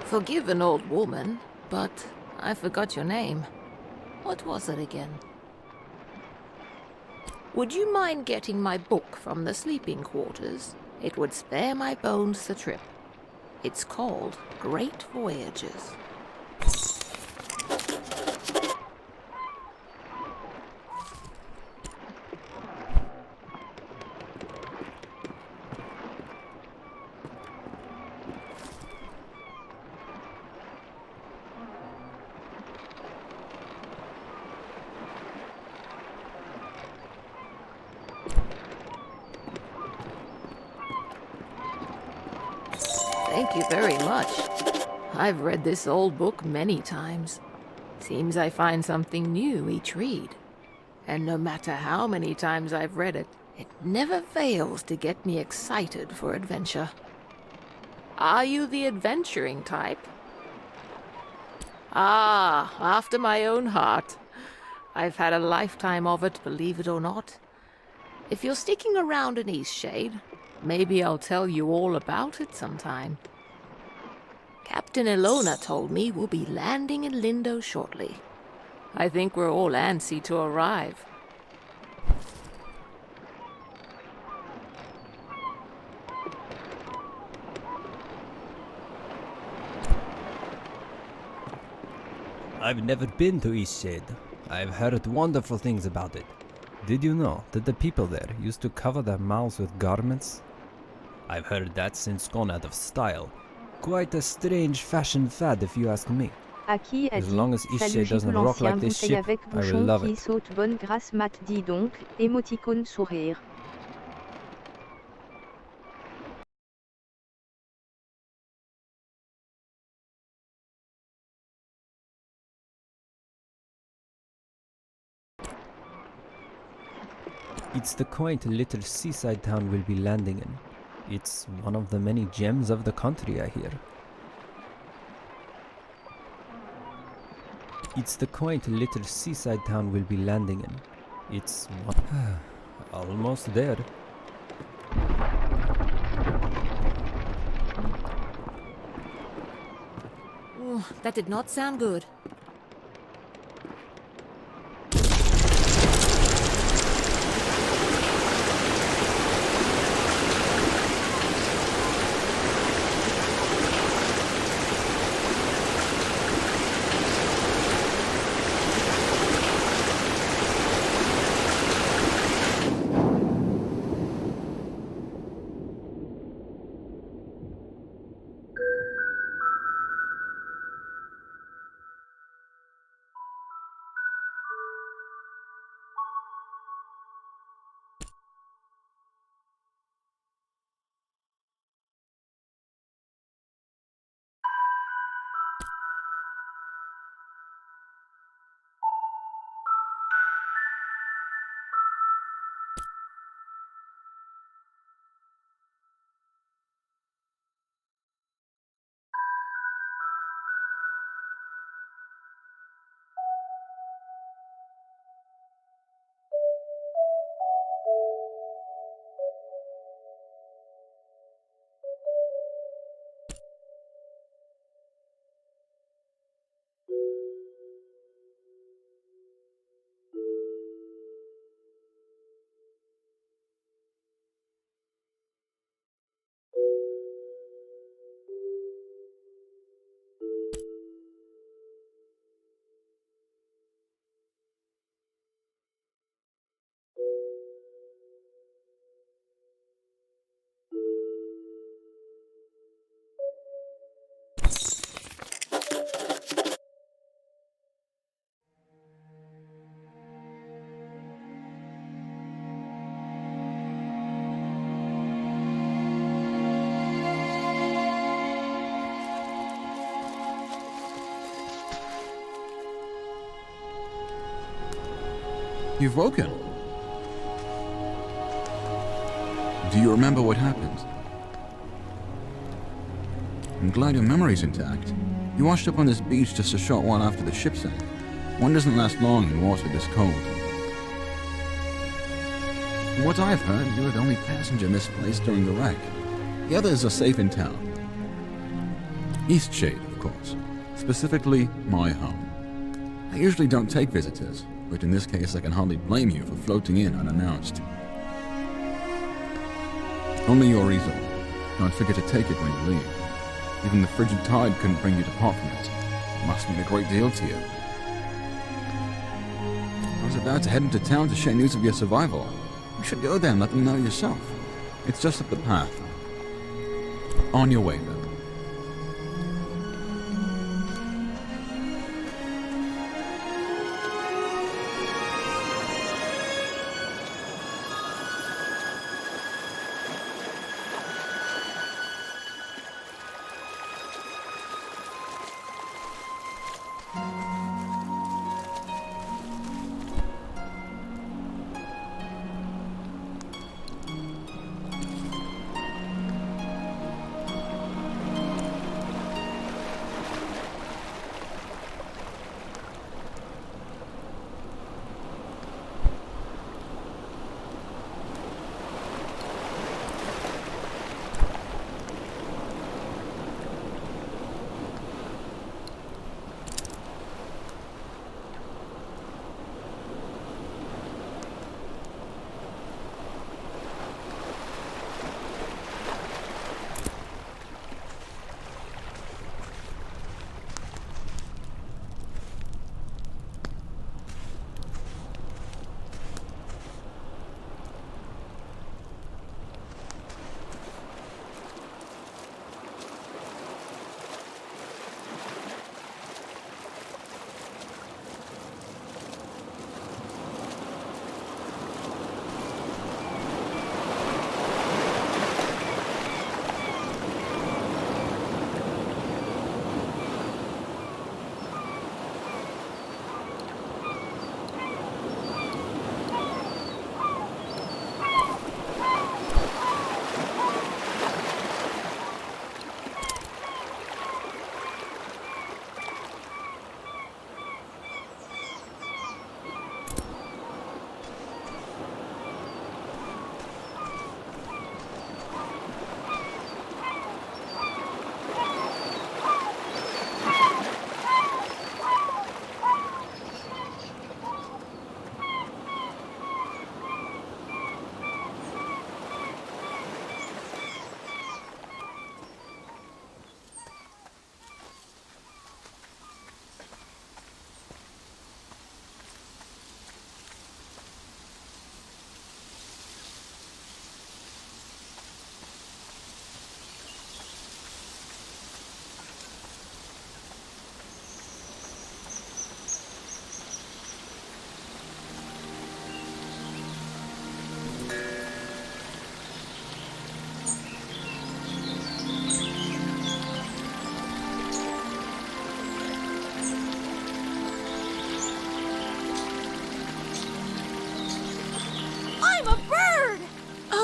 Forgive an old woman, but I forgot your name. What was it again? Would you mind getting my book from the sleeping quarters? It would spare my bones the trip. It's called Great Voyages. Thank you very much. I've read this old book many times. Seems I find something new each read. And no matter how many times I've read it, it never fails to get me excited for adventure. Are you the adventuring type? Ah, after my own heart. I've had a lifetime of it, believe it or not. If you're sticking around in Eastshade, maybe I'll tell you all about it sometime. Captain Ilona told me we'll be landing in Lindo shortly. I think we're all antsy to arrive. I've never been to Eastshade. I've heard wonderful things about it. Did you know that the people there used to cover their mouths with garments? I've heard that's since gone out of style. Quite a strange fashion fad if you ask me. Aki a As dit, long as salut Eastshade doesn't Gipou rock l'ancien like this bouteille ship, avec I will bouchon love qui it. saute bonne grâce mat dis donc, émoticône sourire. It's the quaint little seaside town we'll be landing in. It's one of the many gems of the country, I hear. It's the quaint little seaside town we'll be landing in. It's one... almost there. Ooh, that did not sound good. You've woken. Do you remember what happened? I'm glad your memory's intact. You washed up on this beach just a short while after the ship sank. One doesn't last long in water this cold. From what I've heard, you were the only passenger misplaced during the wreck. The others are safe in town. Eastshade, of course. Specifically, my home. I usually don't take visitors, but in this case I can hardly blame you for floating in unannounced. Only your easel. Don't forget to take it when you leave. Even the frigid tide couldn't bring you to part from it. It must mean a great deal to you. I was about to head into town to share news of your survival. You should go there and let them know yourself. It's just up the path. On your way, then.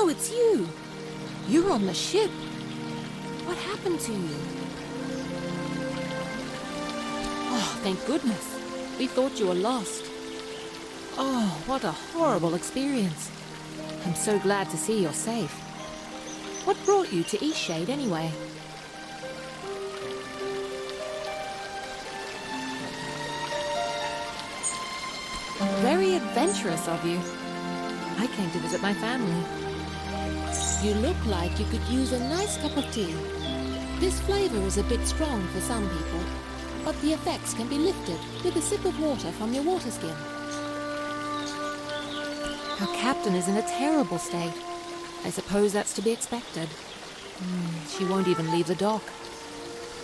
Oh, it's you. You're on the ship. What happened to you? Oh, thank goodness. We thought you were lost. Oh, what a horrible experience. I'm so glad to see you're safe. What brought you to Eastshade anyway? Very adventurous of you. I came to visit my family. You look like you could use a nice cup of tea. This flavor is a bit strong for some people, but the effects can be lifted with a sip of water from your water skin. Our captain is in a terrible state. I suppose that's to be expected. She won't even leave the dock.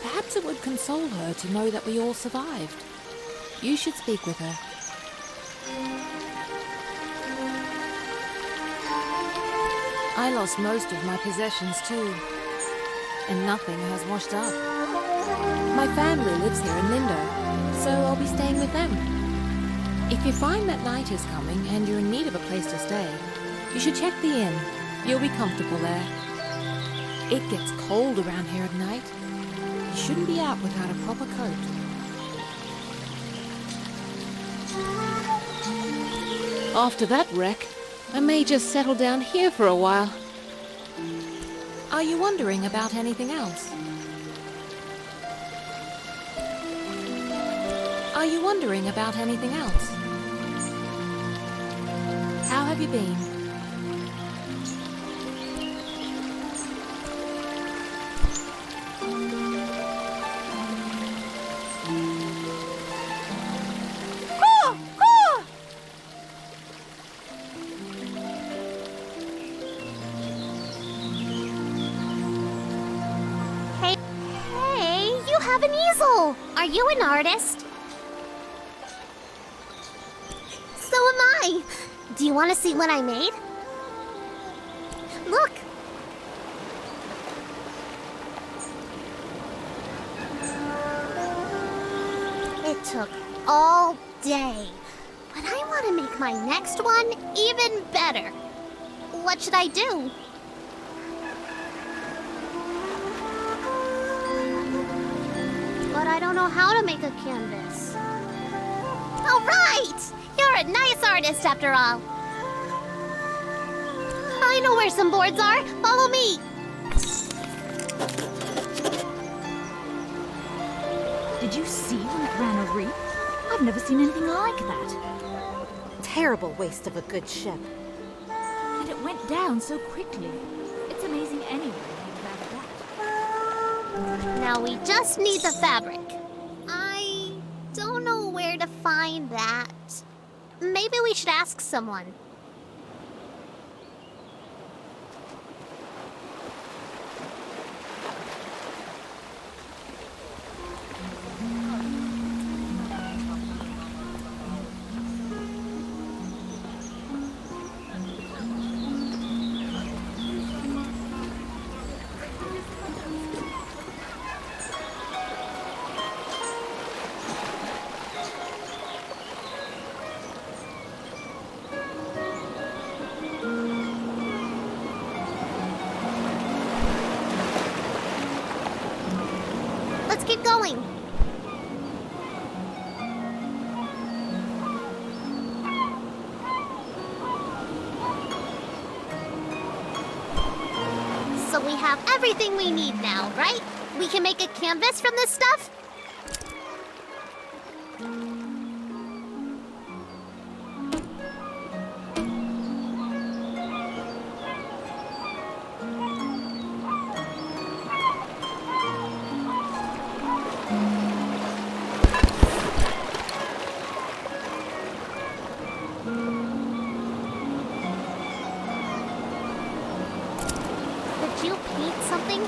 Perhaps it would console her to know that we all survived. You should speak with her. I lost most of my possessions too, and nothing has washed up. My family lives here in Lindo, so I'll be staying with them. If you find that night is coming and you're in need of a place to stay, you should check the inn. You'll be comfortable there. It gets cold around here at night. You shouldn't be out without a proper coat. After that wreck, I may just settle down here for a while. Are you wondering about anything else? Are you wondering about anything else? How have you been? Hey, you have an easel! Are you an artist? So am I! Do you want to see what I made? Look! It took all day. But I want to make my next one even better. What should I do? But I don't know how to make a canvas. All right! You're a nice artist after all. I know where some boards are. Follow me. Did you see when it ran a reef? I've never seen anything like that. Terrible waste of a good ship. And it went down so quickly. It's amazing anyone made it out of that. Now we just need the fabric. I don't know where to find that. Maybe we should ask someone. Let's keep going. So we have everything we need now, right? We can make a canvas from this stuff? Did you paint something?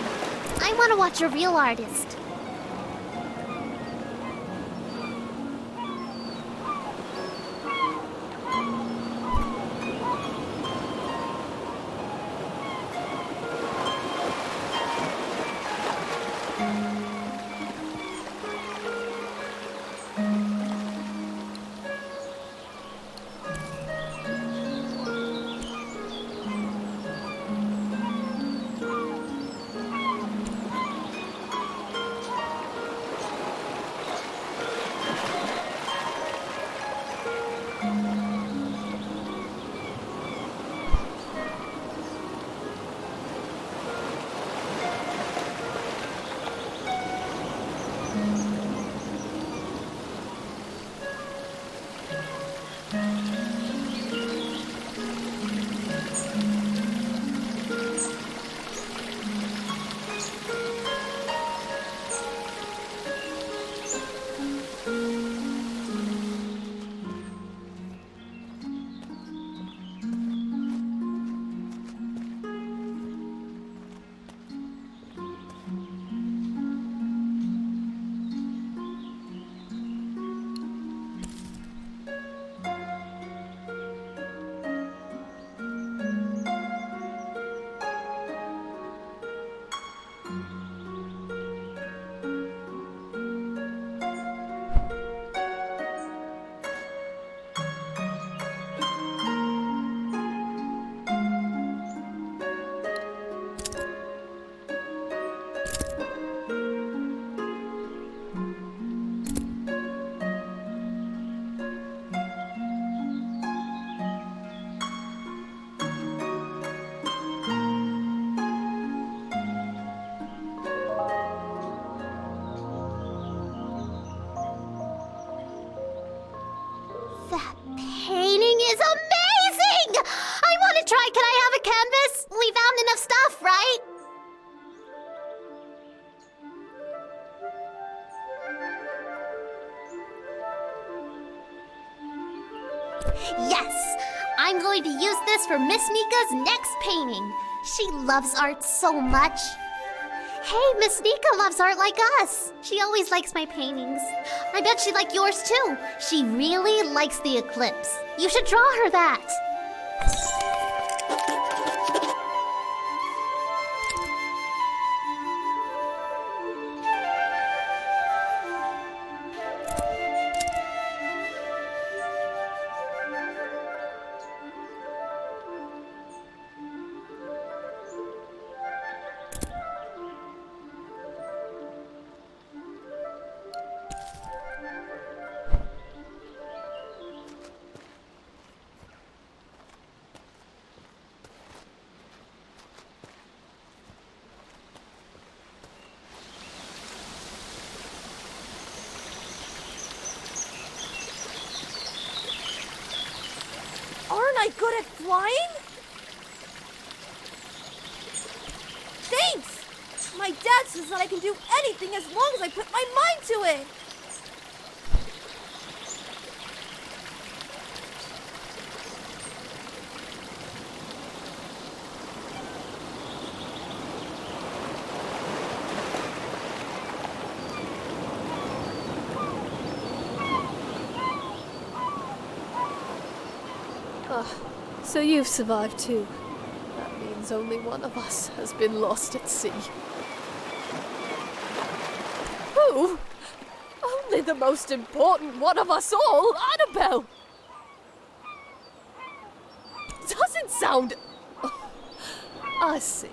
I want to watch a real artist. Yes! I'm going to use this for Miss Nika's next painting. She loves art so much. Hey, Miss Nika loves art like us. She always likes my paintings. I bet she'd like yours too. She really likes the eclipse. You should draw her that. Aren't I good at flying? Thanks! My dad says that I can do anything as long as I put my mind to it. So you've survived too. That means only one of us has been lost at sea. Who? Only the most important one of us all, Annabelle! Doesn't sound... I see.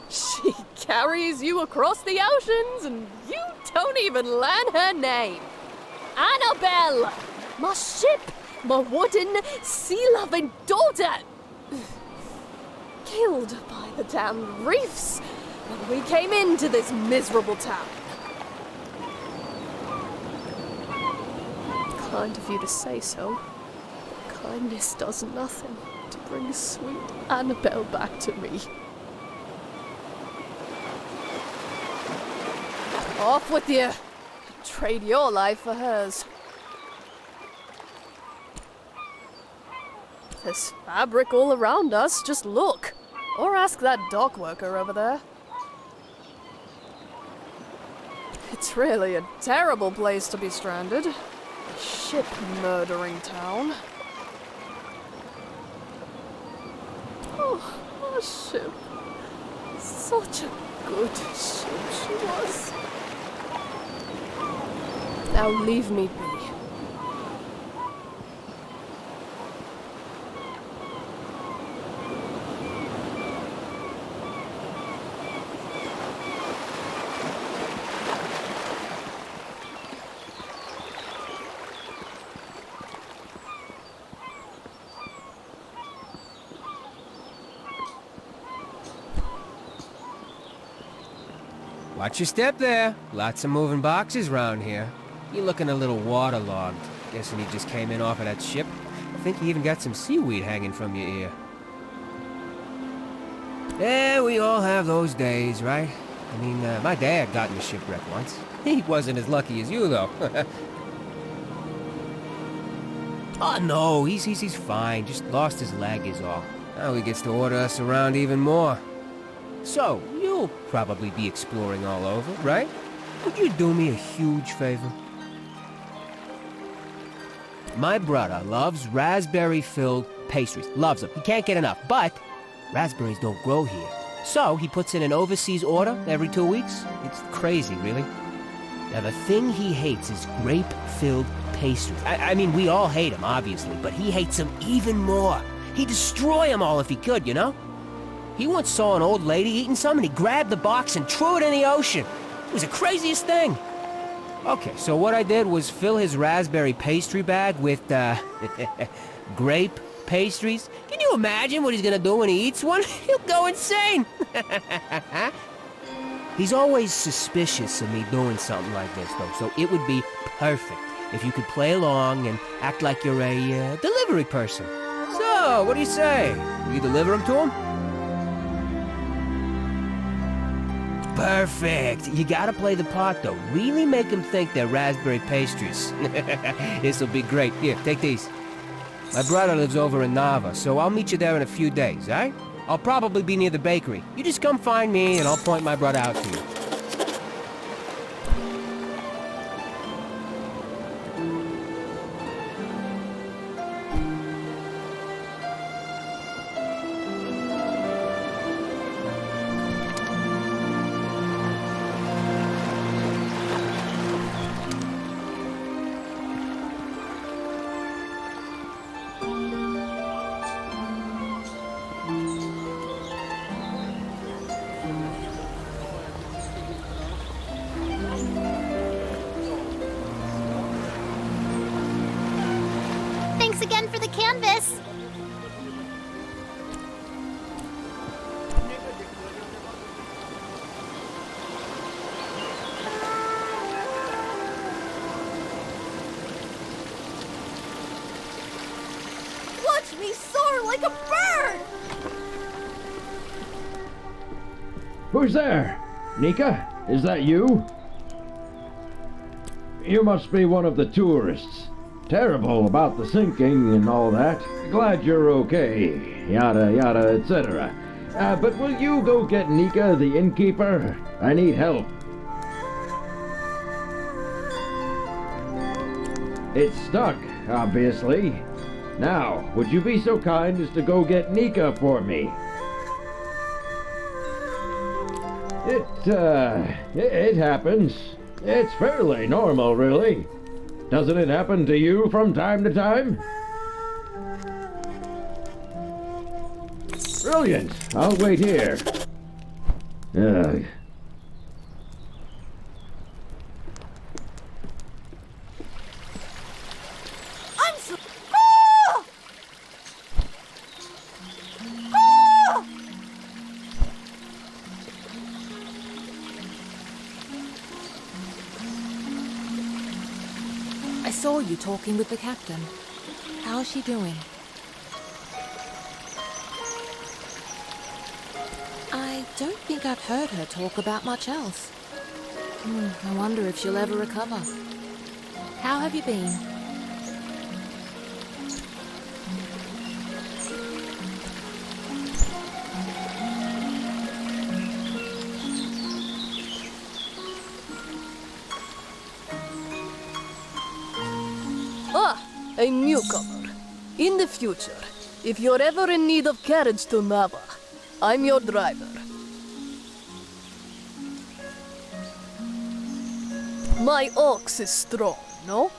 She carries you across the oceans and you don't even learn her name. Annabelle! My ship! My wooden, sea-loving daughter! Killed by the damned reefs when we came into this miserable town. Kind of you to say so, but kindness does nothing to bring sweet Annabelle back to me. Off with you! Trade your life for hers. There's fabric all around us, just look. Or ask that dock worker over there. It's really a terrible place to be stranded. A ship-murdering town. Oh, our ship. Such a good ship she was. Now leave me be. Watch your step there. Lots of moving boxes round here. You're looking a little waterlogged. Guessing you just came in off of that ship. I think you even got some seaweed hanging from your ear. Yeah, we all have those days, right? I mean, my dad got in a shipwreck once. He wasn't as lucky as you, though. Oh, no, he's fine. Just lost his leg is all. Now he gets to order us around even more. So, you'll probably be exploring all over, right? Would you do me a huge favor? My brother loves raspberry-filled pastries. Loves them. He can't get enough. But raspberries don't grow here. So he puts in an overseas order every 2 weeks. It's crazy, really. Now, the thing he hates is grape-filled pastries. I mean, we all hate them, obviously, but he hates them even more. He'd destroy them all if he could, you know? He once saw an old lady eating some, and he grabbed the box and threw it in the ocean. It was the craziest thing. Okay, so what I did was fill his raspberry pastry bag with, grape pastries. Can you imagine what he's gonna do when he eats one? He'll go insane! He's always suspicious of me doing something like this, though, so it would be perfect if you could play along and act like you're a, delivery person. So, what do you say? Will you deliver them to him? Perfect! You gotta play the part, though. Really make them think they're raspberry pastries. This'll be great. Here, take these. My brother lives over in Nava, so I'll meet you there in a few days, eh? I'll probably be near the bakery. You just come find me and I'll point my brother out to you. Thanks again for the canvas. Watch me soar like a bird! Who's there? Nika? Is that you? You must be one of the tourists. Terrible about the sinking and all that. Glad you're okay. Yada yada, etc. But will you go get Nika, the innkeeper? I need help. It's stuck, obviously. Now, would you be so kind as to go get Nika for me? It happens. It's fairly normal, really. Doesn't it happen to you from time to time? Brilliant. I'll wait here. Ugh. I'm so... Ah! Ah! I saw you talking with the captain. How's she doing? I don't think I've heard her talk about much else. I wonder if she'll ever recover. How have you been? Ah, a newcomer. In the future, if you're ever in need of carriage to Nava, I'm your driver. My ox is strong, no?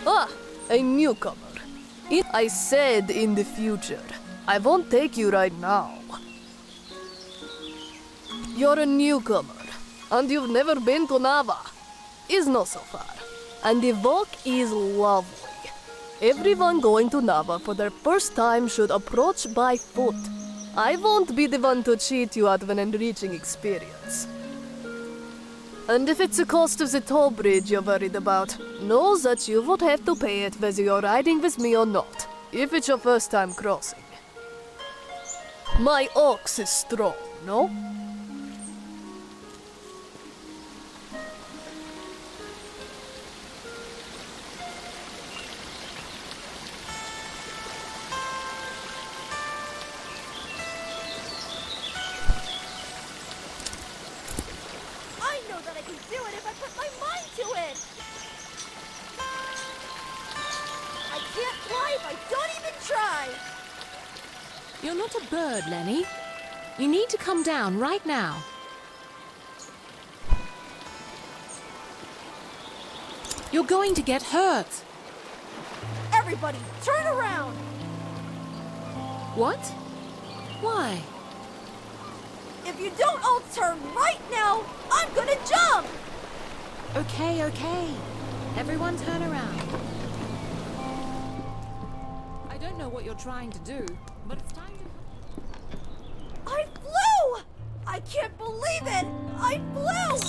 Ah, a newcomer. I said in the future. I won't take you right now. You're a newcomer, and you've never been to Nava. Is not so far. And the walk is lovely. Everyone going to Nava for their first time should approach by foot. I won't be the one to cheat you out of an enriching experience. And if it's the cost of the toll bridge you're worried about, know that you won't have to pay it whether you're riding with me or not, if it's your first time crossing. My ox is strong, no? I know that I can do it if I put my mind to it! I can't fly if I don't even try! You're not a bird, Lenny. You need to come down right now. You're going to get hurt. Everybody, turn around! What? Why? If you don't all turn right now, I'm gonna jump! Okay, okay. Everyone turn around. I don't know what you're trying to do, but it's time to... I flew! I can't believe it! I flew!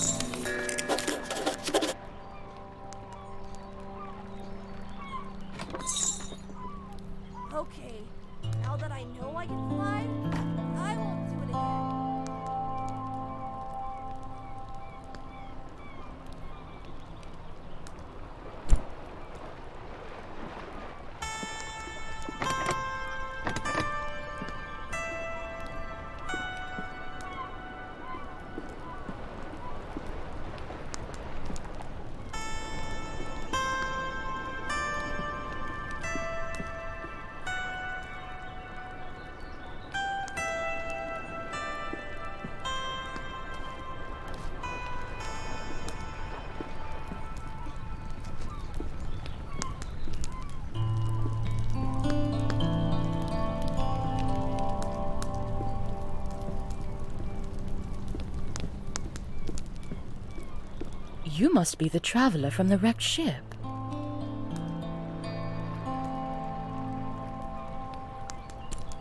You must be the traveler from the wrecked ship.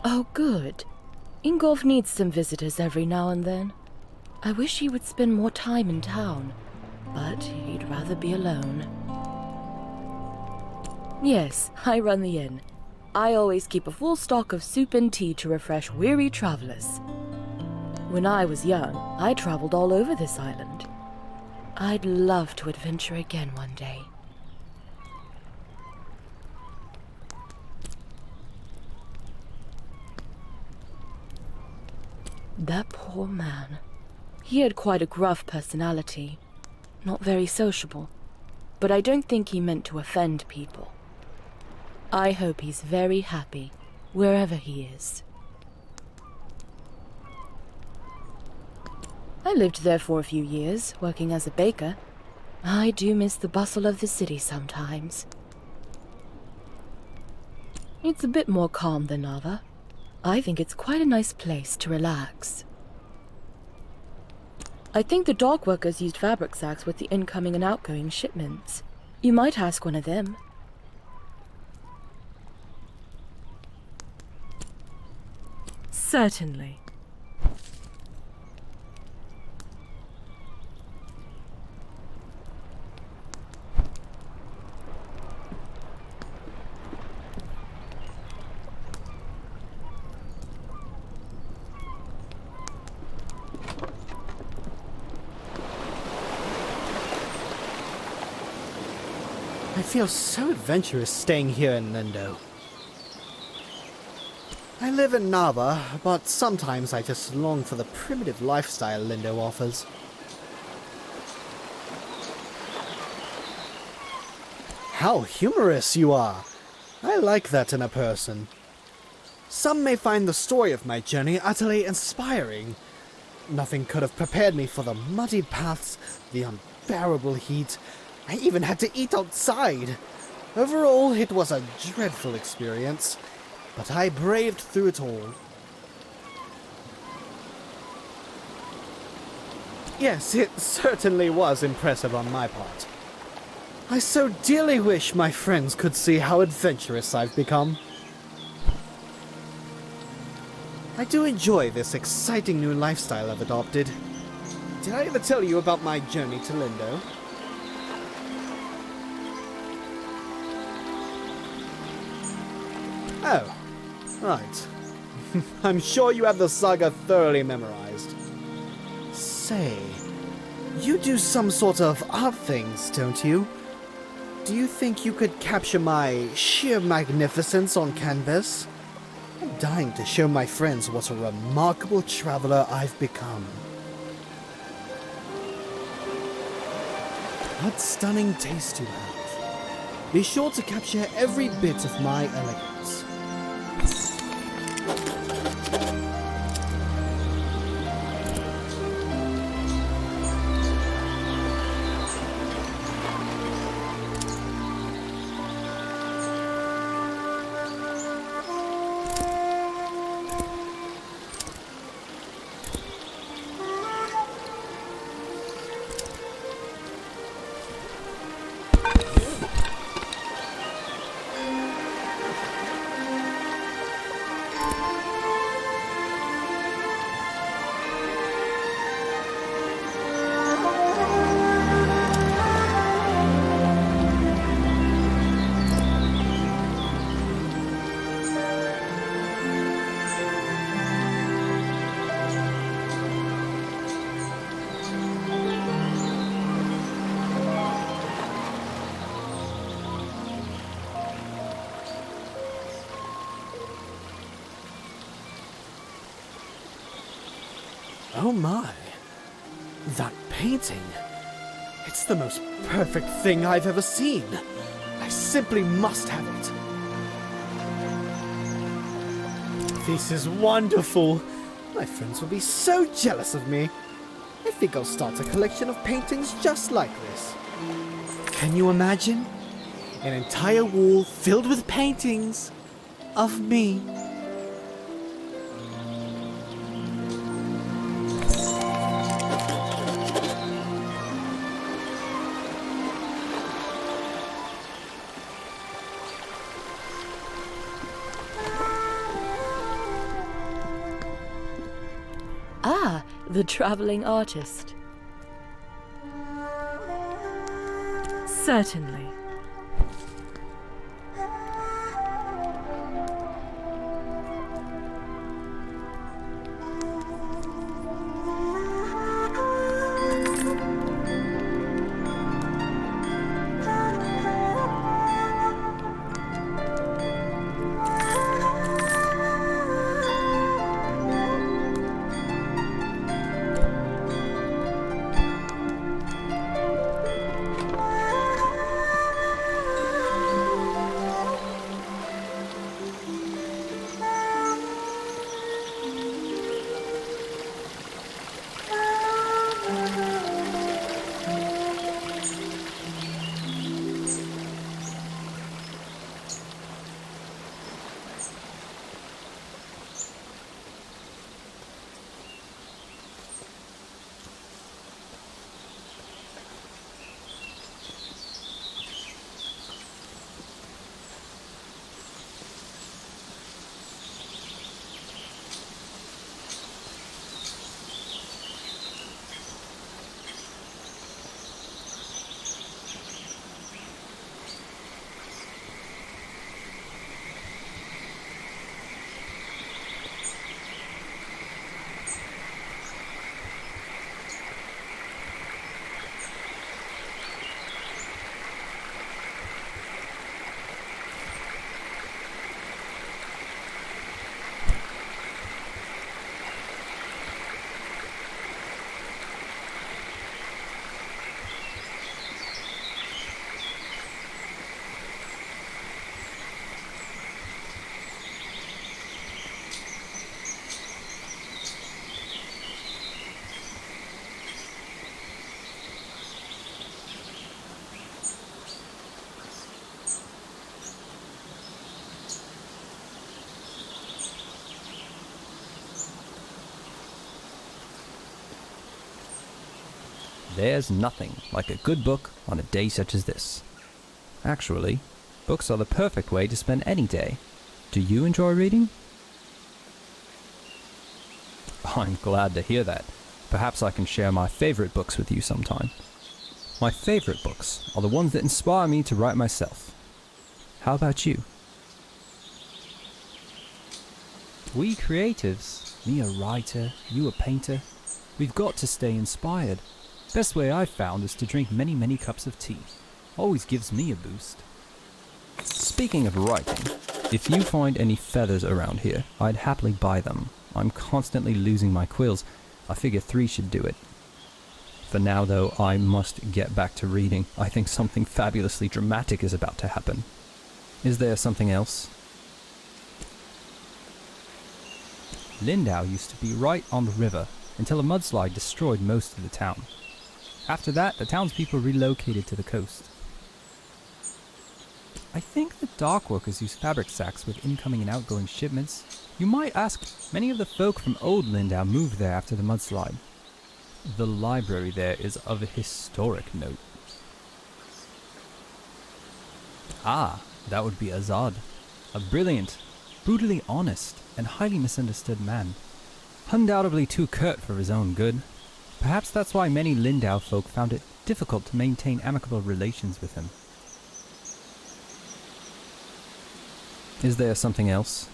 Oh, good. Ingolf needs some visitors every now and then. I wish he would spend more time in town, but he'd rather be alone. Yes, I run the inn. I always keep a full stock of soup and tea to refresh weary travelers. When I was young, I traveled all over this island. I'd love to adventure again one day. That poor man. He had quite a gruff personality. Not very sociable. But I don't think he meant to offend people. I hope he's very happy, wherever he is. I lived there for a few years, working as a baker. I do miss the bustle of the city sometimes. It's a bit more calm than Nava. I think it's quite a nice place to relax. I think the dock workers used fabric sacks with the incoming and outgoing shipments. You might ask one of them. Certainly. I feel so adventurous staying here in Lindo. I live in Nava, but sometimes I just long for the primitive lifestyle Lindo offers. How humorous you are! I like that in a person. Some may find the story of my journey utterly inspiring. Nothing could have prepared me for the muddy paths, the unbearable heat. I even had to eat outside. Overall, it was a dreadful experience, but I braved through it all. Yes, it certainly was impressive on my part. I so dearly wish my friends could see how adventurous I've become. I do enjoy this exciting new lifestyle I've adopted. Did I ever tell you about my journey to Lindo? Oh, right. I'm sure you have the saga thoroughly memorized. Say, you do some sort of art things, don't you? Do you think you could capture my sheer magnificence on canvas? I'm dying to show my friends what a remarkable traveler I've become. What stunning taste you have. Be sure to capture every bit of my elegance. Oh my. That painting. It's the most perfect thing I've ever seen. I simply must have it. This is wonderful. My friends will be so jealous of me. I think I'll start a collection of paintings just like this. Can you imagine? An entire wall filled with paintings of me. The traveling artist. Certainly. There's nothing like a good book on a day such as this. Actually, books are the perfect way to spend any day. Do you enjoy reading? I'm glad to hear that. Perhaps I can share my favorite books with you sometime. My favorite books are the ones that inspire me to write myself. How about you? We creatives, me a writer, you a painter, we've got to stay inspired. Best way I've found is to drink many cups of tea. Always gives me a boost. Speaking of writing, if you find any feathers around here, I'd happily buy them. I'm constantly losing my quills. I figure 3 should do it. For now though, I must get back to reading. I think something fabulously dramatic is about to happen. Is there something else? Lindau used to be right on the river until a mudslide destroyed most of the town. After that, the townspeople relocated to the coast. I think the dock workers use fabric sacks with incoming and outgoing shipments. You might ask, many of the folk from old Lindau moved there after the mudslide. The library there is of a historic note. Ah, that would be Azad. A brilliant, brutally honest, and highly misunderstood man. Undoubtedly too curt for his own good. Perhaps that's why many Lindau folk found it difficult to maintain amicable relations with him. Is there something else?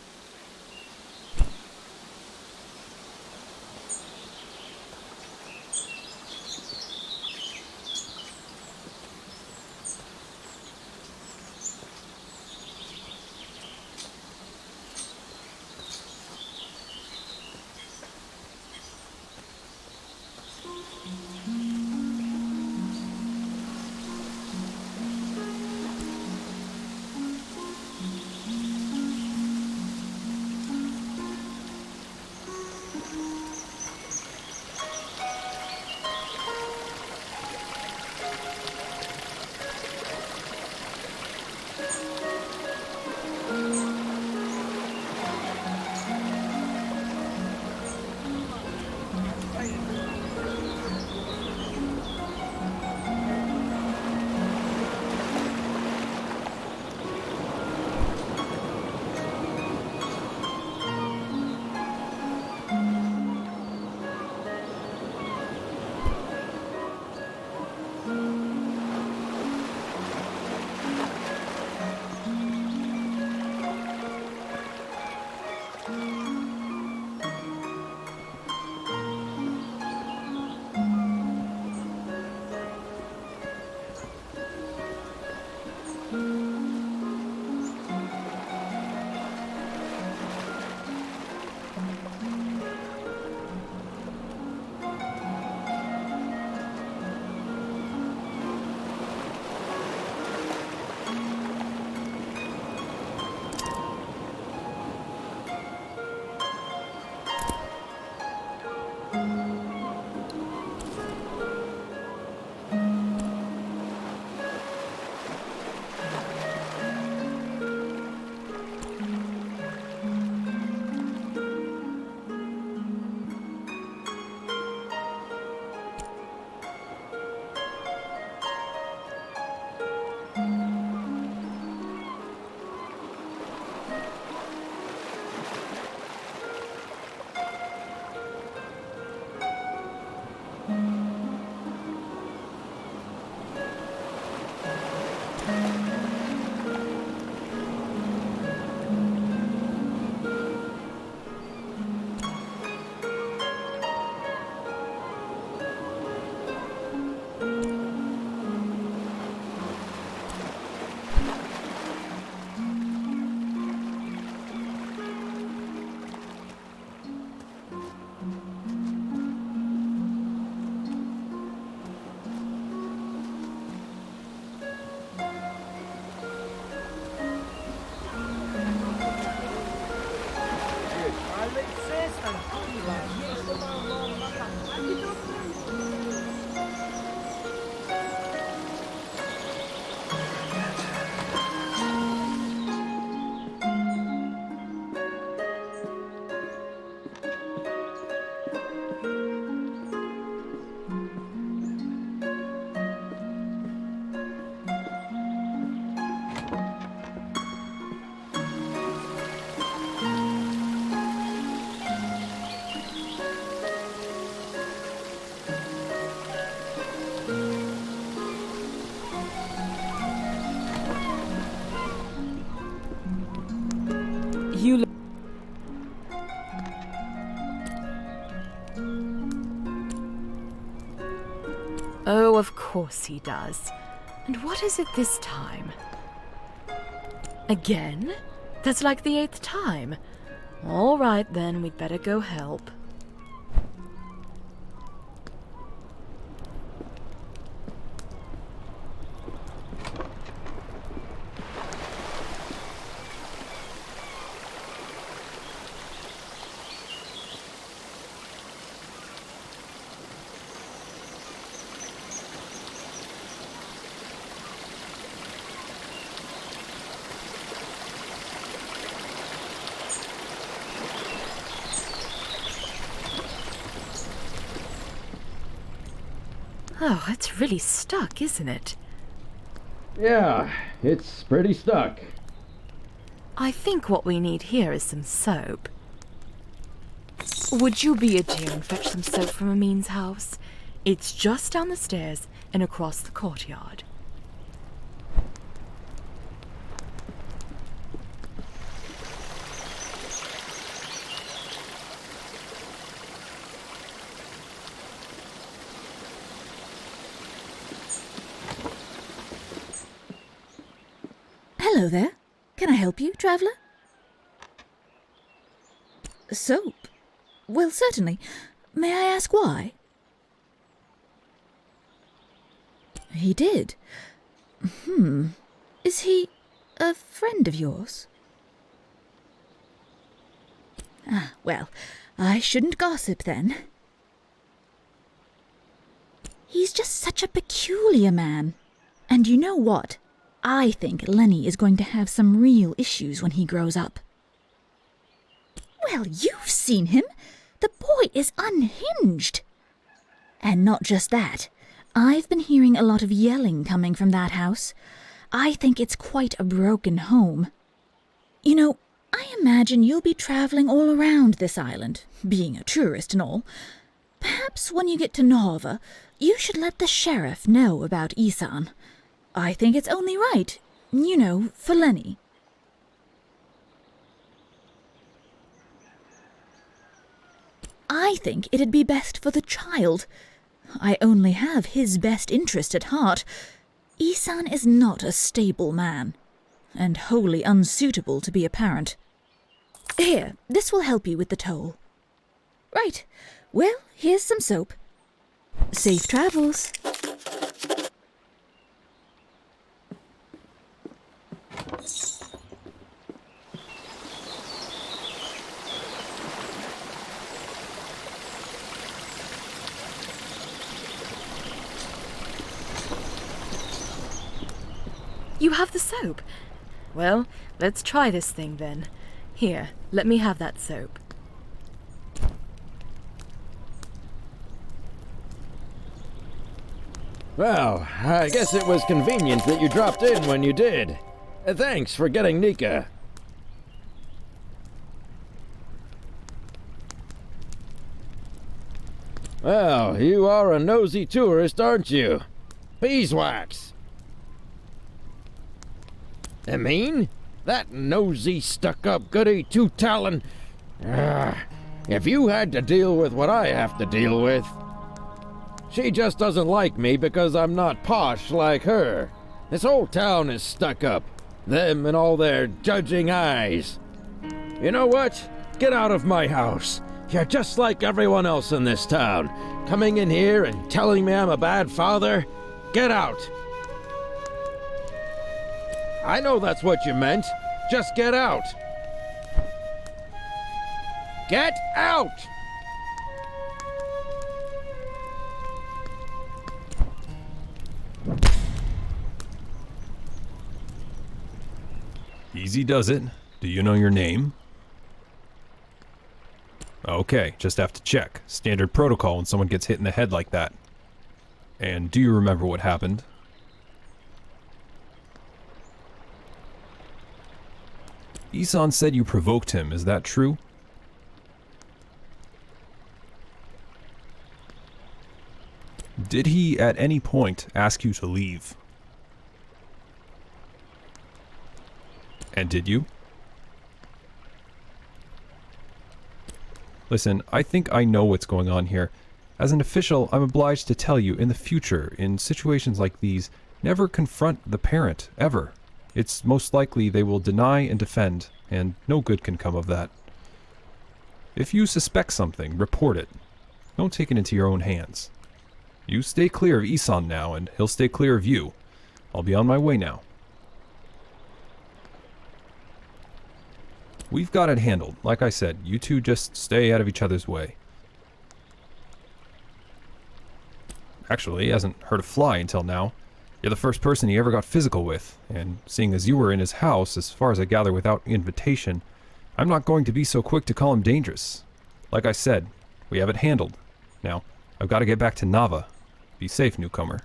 Oh, of course he does. And what is it this time? Again? That's like the 8th time. All right then, we'd better go help. Oh, it's really stuck, isn't it? Yeah, it's pretty stuck. I think what we need here is some soap. Would you be a dear and fetch some soap from Amin's house? It's just down the stairs and across the courtyard. Hello there. Can I help you, traveller? Soap? Well, certainly. May I ask why? He did. Is he a friend of yours? Ah, well, I shouldn't gossip then. He's just such a peculiar man. And you know what? I think Lenny is going to have some real issues when he grows up. Well, you've seen him. The boy is unhinged. And not just that. I've been hearing a lot of yelling coming from that house. I think it's quite a broken home. You know, I imagine you'll be traveling all around this island, being a tourist and all. Perhaps when you get to Nova, you should let the sheriff know about Isan. I think it's only right, you know, for Lenny. I think it'd be best for the child. I only have his best interest at heart. Isan is not a stable man, and wholly unsuitable to be a parent. Here, this will help you with the toll. Right, well, here's some soap. Safe travels. You have the soap? Well, let's try this thing then. Here, let me have that soap. Well, I guess it was convenient that you dropped in when you did. Thanks for getting Nika. Well, you are a nosy tourist, aren't you? Beeswax! Amin? That nosy, stuck-up goody two-talon... If you had to deal with what I have to deal with... She just doesn't like me because I'm not posh like her. This whole town is stuck up. Them and all their judging eyes. You know what? Get out of my house. You're just like everyone else in this town. Coming in here and telling me I'm a bad father? Get out. I know that's what you meant. Just get out. Get out! Easy does it. Do you know your name? Okay, just have to check. Standard protocol when someone gets hit in the head like that. And do you remember what happened? Isan said you provoked him, is that true? Did he at any point ask you to leave? And did you? Listen, I think I know what's going on here. As an official, I'm obliged to tell you, in the future, in situations like these, never confront the parent, ever. It's most likely they will deny and defend, and no good can come of that. If you suspect something, report it. Don't take it into your own hands. You stay clear of Isan now, and he'll stay clear of you. I'll be on my way now. We've got it handled. Like I said, you two just stay out of each other's way. Actually, he hasn't hurt a fly until now. You're the first person he ever got physical with, and seeing as you were in his house, as far as I gather without invitation, I'm not going to be so quick to call him dangerous. Like I said, we have it handled. Now, I've got to get back to Nava. Be safe, newcomer.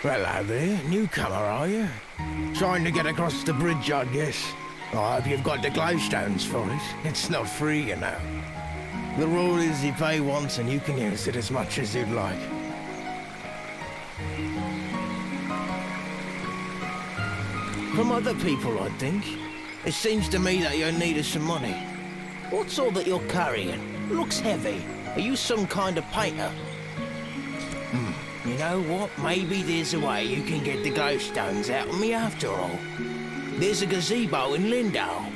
Hello there, newcomer, are you? Trying to get across the bridge, I guess. I hope you've got the glowstones for it. It's not free, you know. The rule is you pay once and you can use it as much as you'd like. From other people, I think. It seems to me that you're in need of some money. What's all that you're carrying? Looks heavy. Are you some kind of painter? You know what? Maybe there's a way you can get the glowstones out of me after all. There's a gazebo in Lindau.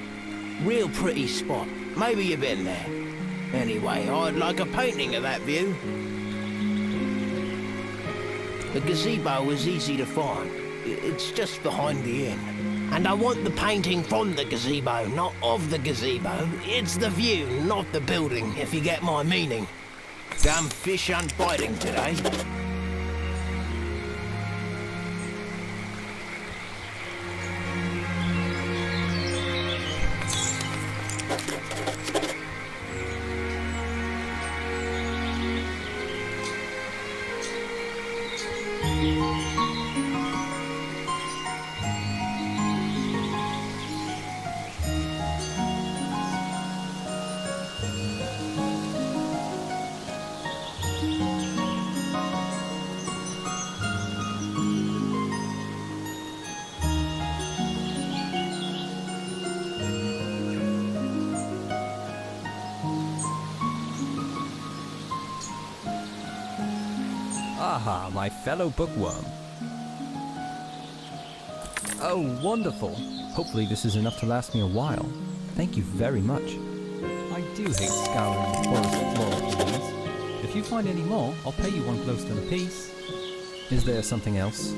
Real pretty spot. Maybe you've been there. Anyway, I'd like a painting of that view. The gazebo is easy to find. It's just behind the inn. And I want the painting from the gazebo, not of the gazebo. It's the view, not the building, if you get my meaning. Damn fish aren't biting today. Aha, my fellow bookworm. Oh, wonderful. Hopefully this is enough to last me a while. Thank you very much. I do hate scouring the forest floor for these. If you find any more, I'll pay you 1 glowstone apiece. Is there something else?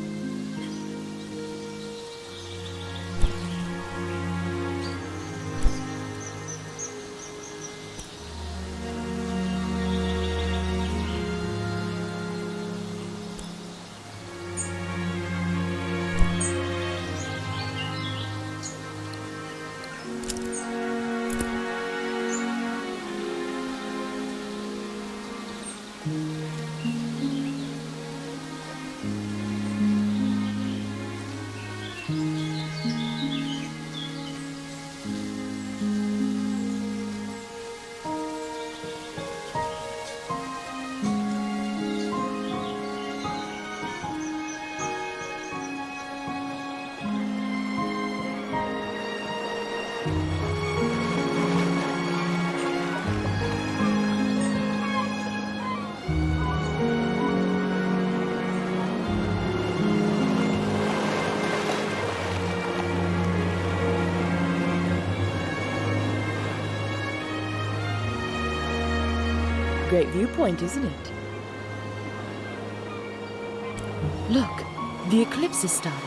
Great viewpoint, isn't it? Look, the eclipse is starting.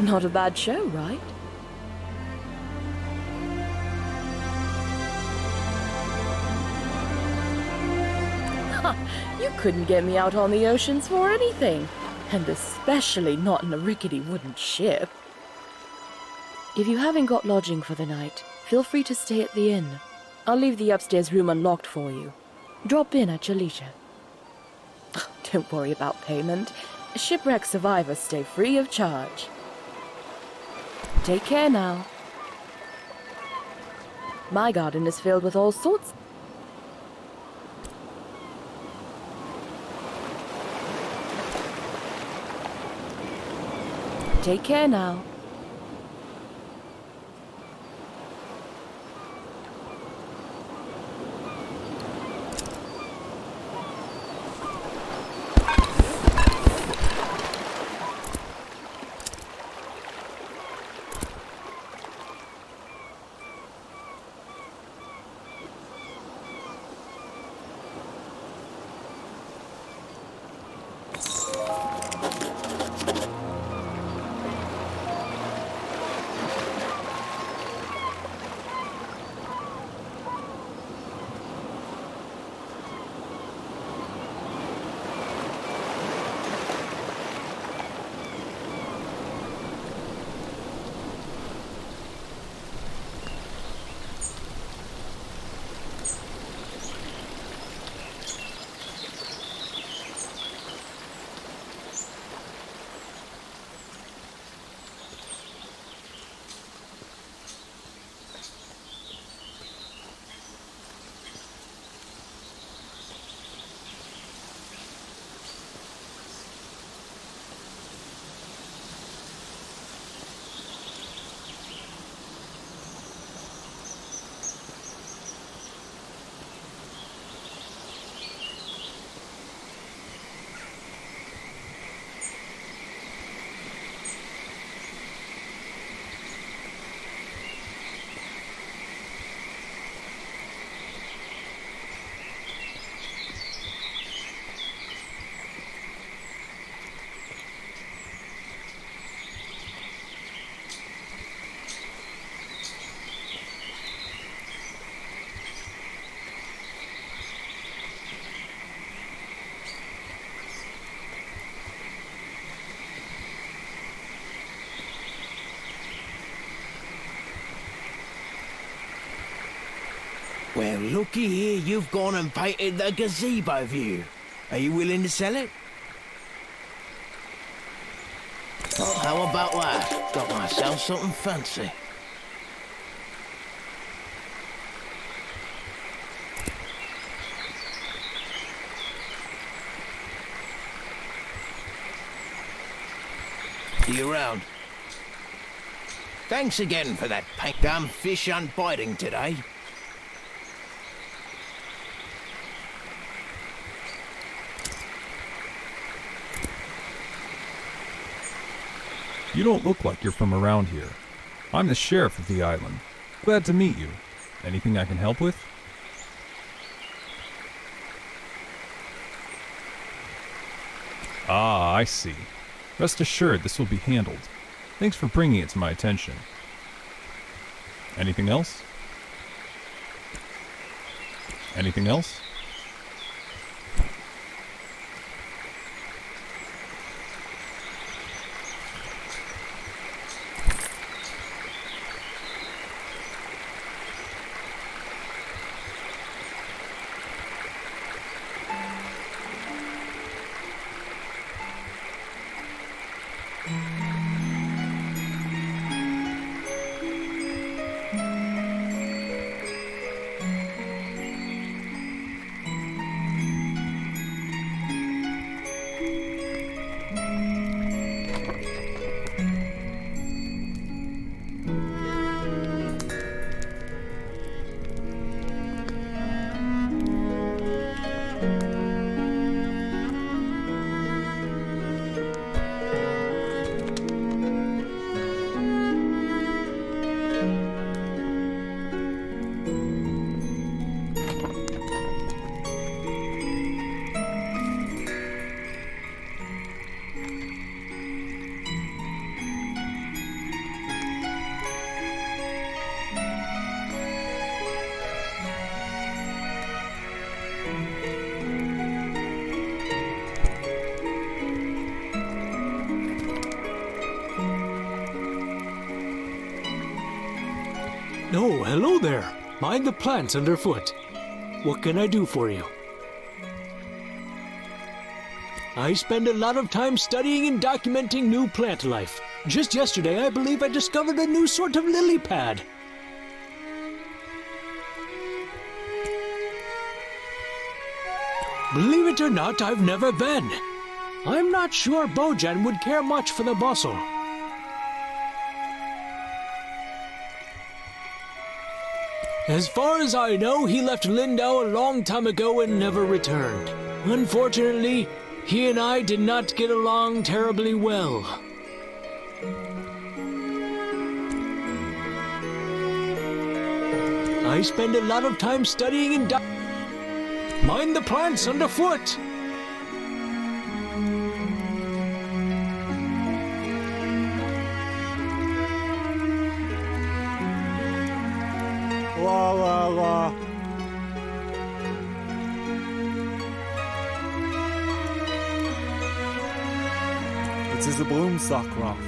Not a bad show, right? You couldn't get me out on the oceans for anything, and especially not in a rickety wooden ship. If you haven't got lodging for the night, feel free to stay at the inn. I'll leave the upstairs room unlocked for you. Drop in at your leisure. Don't worry about payment. Shipwreck survivors stay free of charge. Take care now. My garden is filled with all sorts. Take care now. Well, looky here, you've gone and painted the gazebo view. Are you willing to sell it? Well, how about that? Got myself something fancy. See you around. Thanks again for that paint. Damn fish aren't biting today. You don't look like you're from around here. I'm the sheriff of the island. Glad to meet you. Anything I can help with? Ah, I see. Rest assured this will be handled. Thanks for bringing it to my attention. Anything else? Anything else? Oh, hello there. Mind the plants underfoot. What can I do for you? I spend a lot of time studying and documenting new plant life. Just yesterday, I believe I discovered a new sort of lily pad. Believe it or not, I've never been. I'm not sure Bojan would care much for the bustle. As far as I know, he left Lindau a long time ago and never returned. Unfortunately, he and I did not get along terribly well. I spend a lot of time studying and mind the plants underfoot. La la la. It is a broomsack, Raph.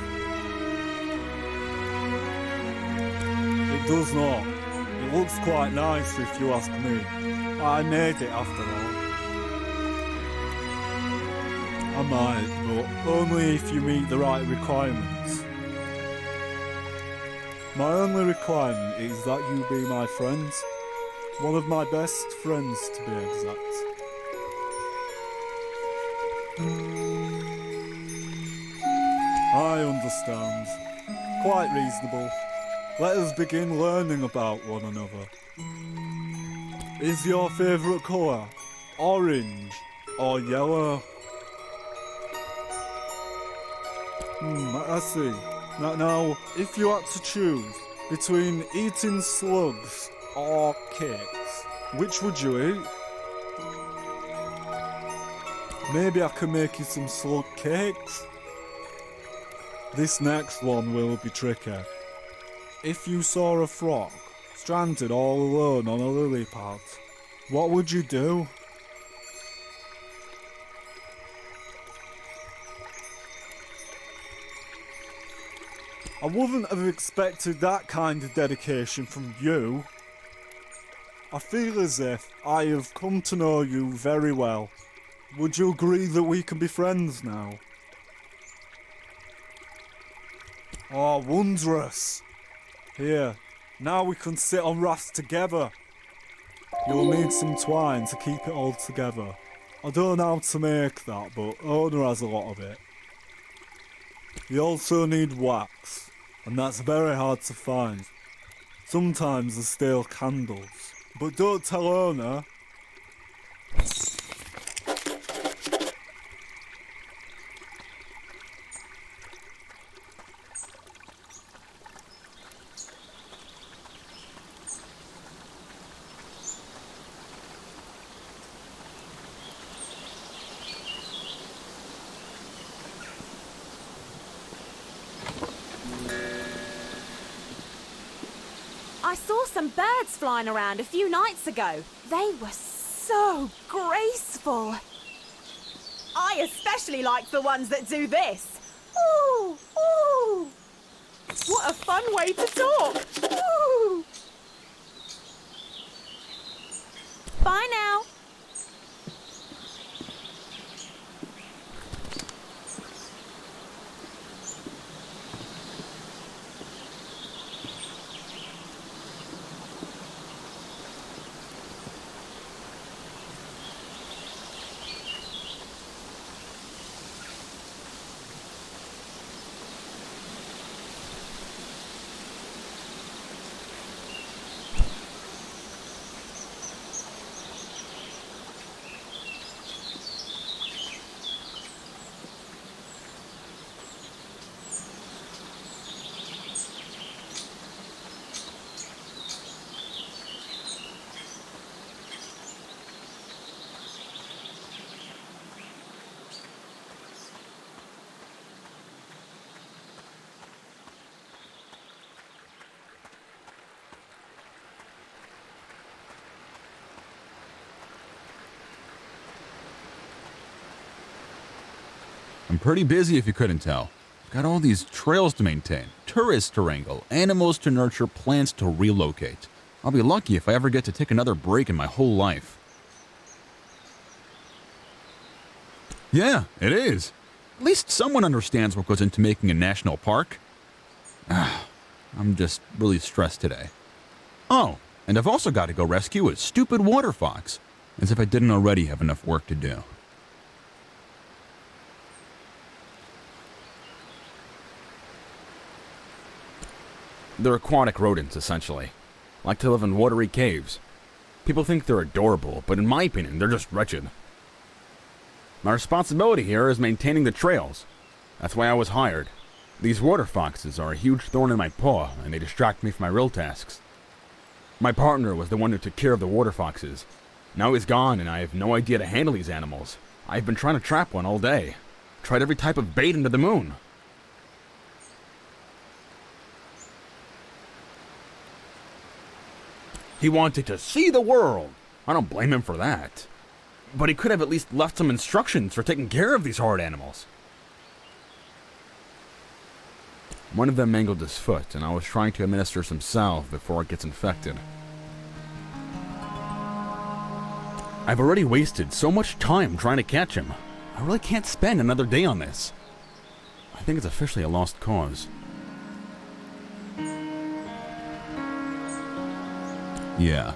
It does not. It looks quite nice if you ask me. I made it after all. I might, but only if you meet the right requirements. My only requirement is that you be my friend. One of my best friends, to be exact. I understand. Quite reasonable. Let us begin learning about one another. Is your favourite colour orange or yellow? I see. Now, if you had to choose between eating slugs or cakes, which would you eat? Maybe I can make you some slug cakes? This next one will be tricky. If you saw a frog stranded all alone on a lily pad, what would you do? I wouldn't have expected that kind of dedication from you. I feel as if I have come to know you very well. Would you agree that we can be friends now? Oh, wondrous. Here, now we can sit on rafts together. You'll need some twine to keep it all together. I don't know how to make that, but Ona has a lot of it. You also need wax, and that's very hard to find. Sometimes there's stale candles, but don't tell Ona. I saw some birds flying around a few nights ago. They were so graceful. I especially like the ones that do this. Ooh, ooh. What a fun way to talk. Ooh. Bye now. I'm pretty busy if you couldn't tell. Got all these trails to maintain, tourists to wrangle, animals to nurture, plants to relocate. I'll be lucky if I ever get to take another break in my whole life. Yeah, it is. At least someone understands what goes into making a national park. I'm just really stressed today. Oh, and I've also got to go rescue a stupid water fox, as if I didn't already have enough work to do. They're aquatic rodents, essentially. Like to live in watery caves. People think they're adorable, but in my opinion, they're just wretched. My responsibility here is maintaining the trails. That's why I was hired. These water foxes are a huge thorn in my paw, and they distract me from my real tasks. My partner was the one who took care of the water foxes. Now he's gone, and I have no idea to handle these animals. I've been trying to trap one all day. Tried every type of bait under the moon. He wanted to see the world. I don't blame him for that. But he could have at least left some instructions for taking care of these hard animals. One of them mangled his foot, and I was trying to administer some salve before it gets infected. I've already wasted so much time trying to catch him. I really can't spend another day on this. I think it's officially a lost cause. Yeah,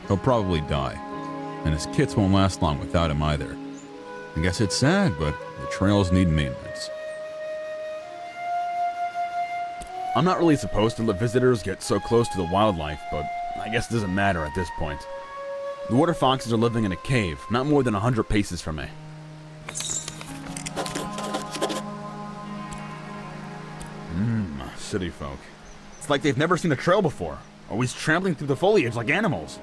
he'll probably die, and his kits won't last long without him either. I guess it's sad, but the trails need maintenance. I'm not really supposed to let visitors get so close to the wildlife, but I guess it doesn't matter at this point. The water foxes are living in a cave, not more than 100 paces from me. City folk. It's like they've never seen a trail before, always trampling through the foliage like animals.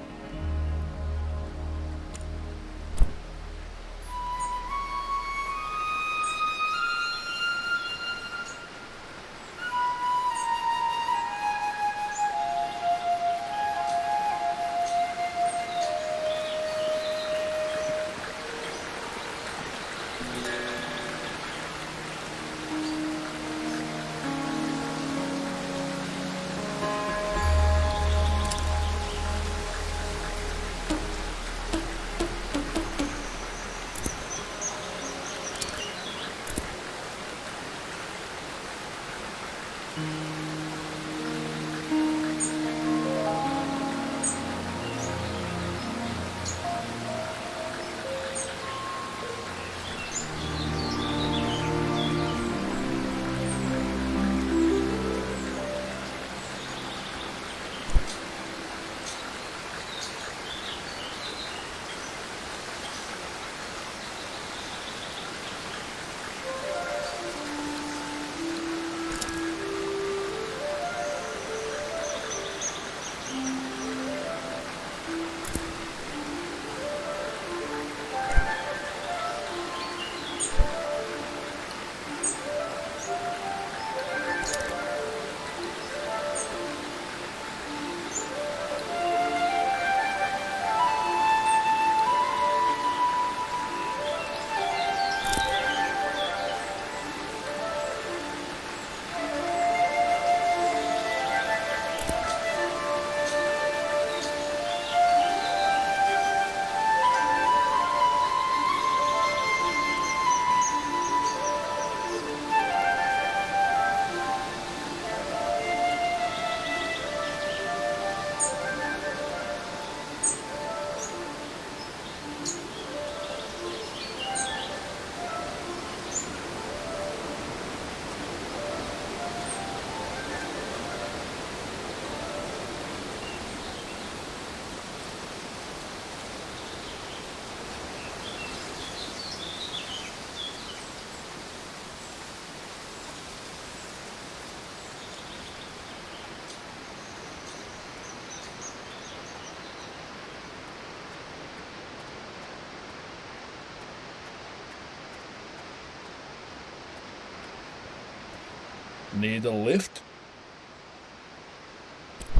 Need a lift?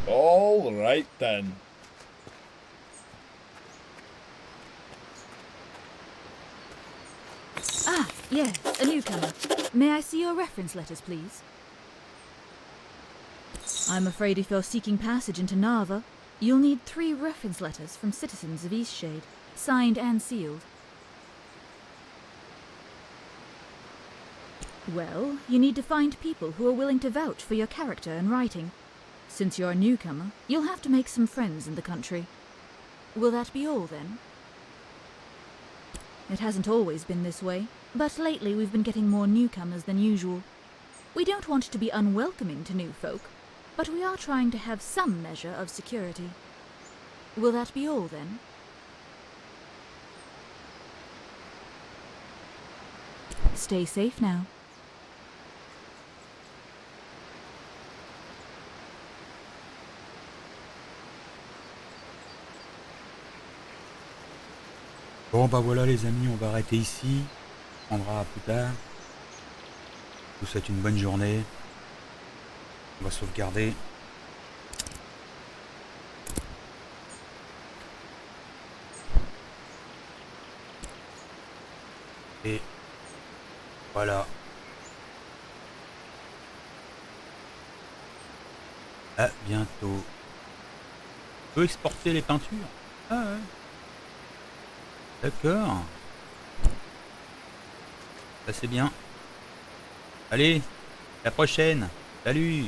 All right then. Ah, yes, a newcomer. May I see your reference letters, please? I'm afraid if you're seeking passage into Narva, you'll need 3 reference letters from citizens of Eastshade, signed and sealed. Well, you need to find people who are willing to vouch for your character and writing. Since you're a newcomer, you'll have to make some friends in the country. Will that be all, then? It hasn't always been this way, but lately we've been getting more newcomers than usual. We don't want to be unwelcoming to new folk, but we are trying to have some measure of security. Will that be all, then? Stay safe now. Bon bah voilà les amis, on va arrêter ici. On prendra plus tard. Je vous souhaite une bonne journée. On va sauvegarder. Et voilà. À bientôt. On peut exporter les peintures? Ah ouais. D'accord. Ça c'est bien. Allez, à la prochaine. Salut.